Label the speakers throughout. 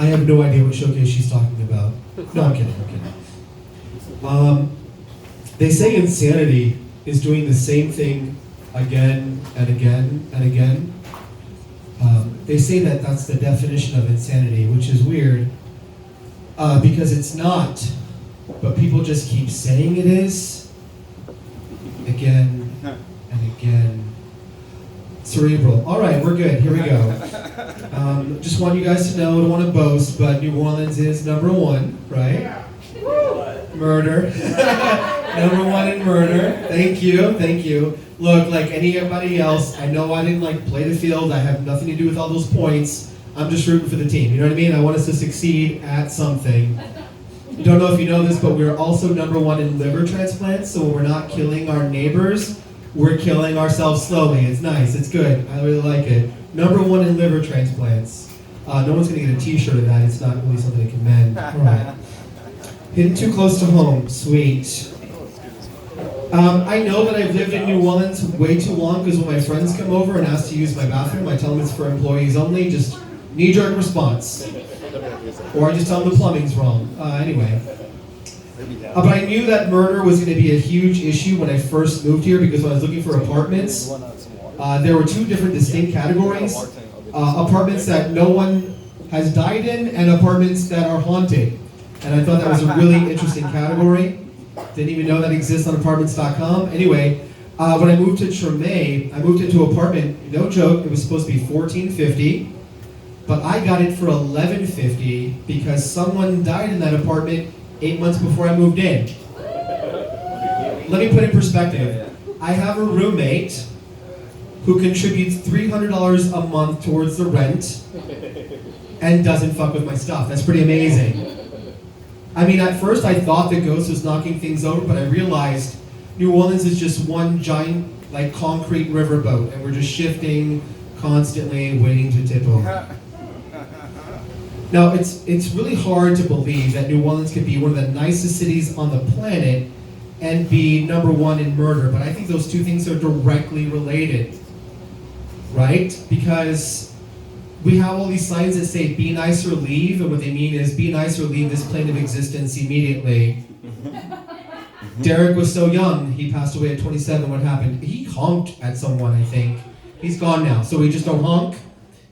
Speaker 1: I have no idea what showcase she's talking about. No, I'm kidding. They say insanity is doing the same thing again and again and again. They say that that's the definition of insanity, which is weird because it's not, but people just keep saying it is again and again. Cerebral. All right, we're good. Here we go. Just want you guys to know, don't want to boast, but New Orleans is #1, right? Murder. #1 in murder. Thank you. Look, like anybody else, I know I didn't play the field. I have nothing to do with all those points. I'm just rooting for the team. You know what I mean? I want us to succeed at something. Don't know if you know this, but we're also #1 in liver transplants. So we're not killing our neighbors. We're killing ourselves slowly. It's nice. It's good. I really like it. #1 in liver transplants. No one's gonna get a T-shirt of that. It's not really something I can mend. All right. Hitting too close to home. Sweet. I know that I've lived in New Orleans way too long because when my friends come over and ask to use my bathroom, I tell them it's for employees only. Just knee-jerk response. Or I just tell them the plumbing's wrong. Anyway. But I knew that murder was going to be a huge issue when I first moved here because when I was looking for apartments, there were two different distinct categories. Apartments that no one has died in and apartments that are haunted. And I thought that was a really interesting category. Didn't even know that exists on apartments.com. Anyway, when I moved to Treme, I moved into an apartment, no joke, it was supposed to be $1,450, but I got it for $1,150 because someone died in that apartment 8 months before I moved in. Let me put it in perspective. I have a roommate who contributes $300 a month towards the rent and doesn't fuck with my stuff. That's pretty amazing. I mean, at first I thought the ghost was knocking things over, but I realized New Orleans is just one giant, concrete riverboat, and we're just shifting constantly, waiting to tip over. Now, it's really hard to believe that New Orleans could be one of the nicest cities on the planet and be #1 in murder, but I think those two things are directly related, right? Because we have all these signs that say be nice or leave, and what they mean is be nice or leave this plane of existence immediately. Derek was so young, he passed away at 27. What happened? He honked at someone, I think. He's gone now, so we just don't honk,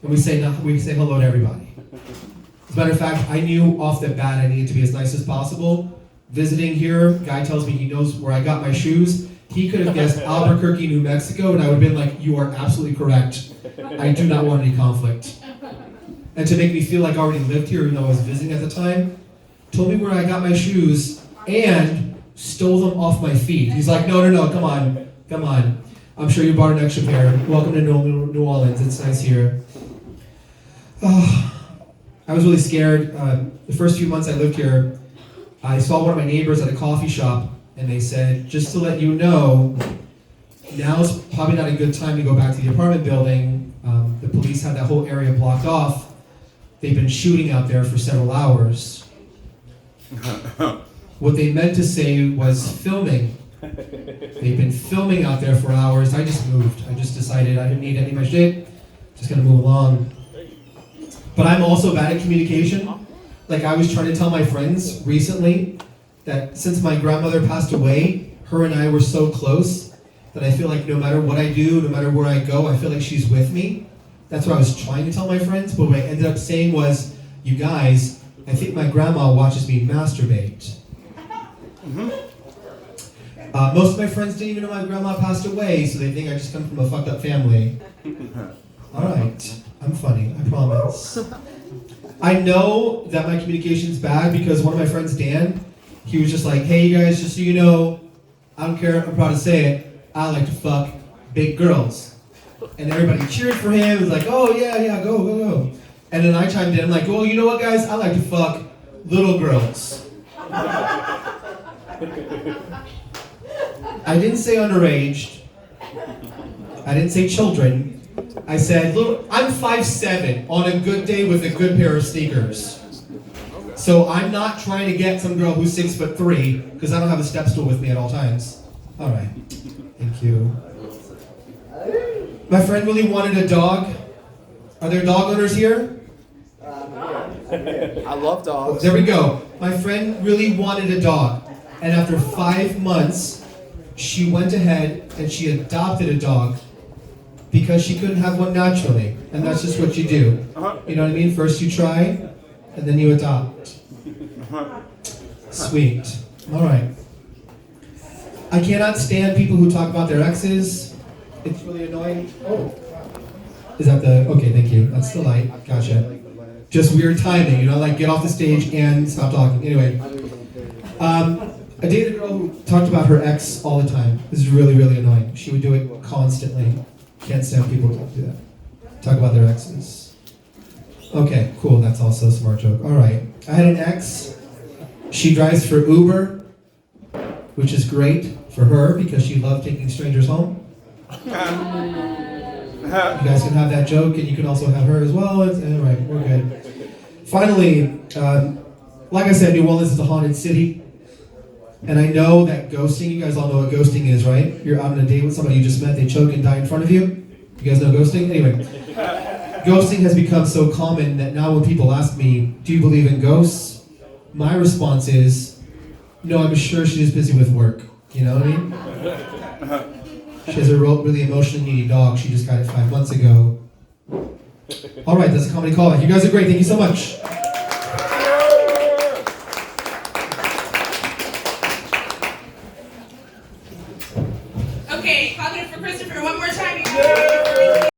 Speaker 1: and we say hello to everybody. As a matter of fact, I knew off the bat I needed to be as nice as possible. Visiting here, guy tells me he knows where I got my shoes. He could have guessed Albuquerque, New Mexico, and I would have been like, you are absolutely correct. I do not want any conflict. And to make me feel like I already lived here, even though I was visiting at the time, told me where I got my shoes and stole them off my feet. He's like, no, come on. I'm sure you bought an extra pair. Welcome to New Orleans. It's nice here. I was really scared. The first few months I lived here, I saw one of my neighbors at a coffee shop, and they said, just to let you know, now's probably not a good time to go back to the apartment building. The police had that whole area blocked off. They've been shooting out there for several hours. What they meant to say was filming. They've been filming out there for hours. I just moved. I just decided I didn't need any of my shit. Just gonna move along. But I'm also bad at communication. I was trying to tell my friends recently that since my grandmother passed away, her and I were so close that I feel like no matter what I do, no matter where I go, I feel like she's with me. That's what I was trying to tell my friends, but what I ended up saying was, you guys, I think my grandma watches me masturbate. Most of my friends didn't even know my grandma passed away, so they think I just come from a fucked up family. All right, I'm funny, I promise. I know that my communication's bad because one of my friends, Dan, he was just like, hey, you guys, just so you know, I don't care, I'm proud to say it, I like to fuck big girls. And everybody cheered for him. It was like, oh, yeah, go. And then I chimed in, I'm like, well, you know what, guys? I like to fuck little girls. I didn't say underage. I didn't say children. I said, I'm 5'7" on a good day with a good pair of sneakers. So I'm not trying to get some girl who's 6'3" because I don't have a step stool with me at all times. All right. Thank you. My friend really wanted a dog. Are there dog owners here?
Speaker 2: I love dogs.
Speaker 1: There we go. My friend really wanted a dog. And after 5 months, she went ahead and she adopted a dog because she couldn't have one naturally. And that's just what you do. You know what I mean? First you try, and then you adopt. Sweet. All right. I cannot stand people who talk about their exes. It's really annoying. Oh. Is that the... Okay, thank you. That's the light. Gotcha. Just weird timing, you know, like get off the stage and stop talking. Anyway. I dated a girl who talked about her ex all the time. This is really, really annoying. She would do it constantly. Can't stand people who do that. Talk about their exes. Okay, cool. That's also a smart joke. All right. I had an ex. She drives for Uber, which is great for her because she loved taking strangers home. You guys can have that joke, and you can also have her as well. All right, we're good. Finally, like I said, New Orleans is a haunted city. And I know that ghosting, you guys all know what ghosting is, right? You're out on a date with somebody you just met, they choke and die in front of you. You guys know ghosting? Anyway, ghosting has become so common that now when people ask me, do you believe in ghosts? My response is, no, I'm sure she's busy with work. You know what I mean? She has a really emotionally needy dog. She just got it 5 months ago. All right, that's a comedy callback. You guys are great. Thank you so much.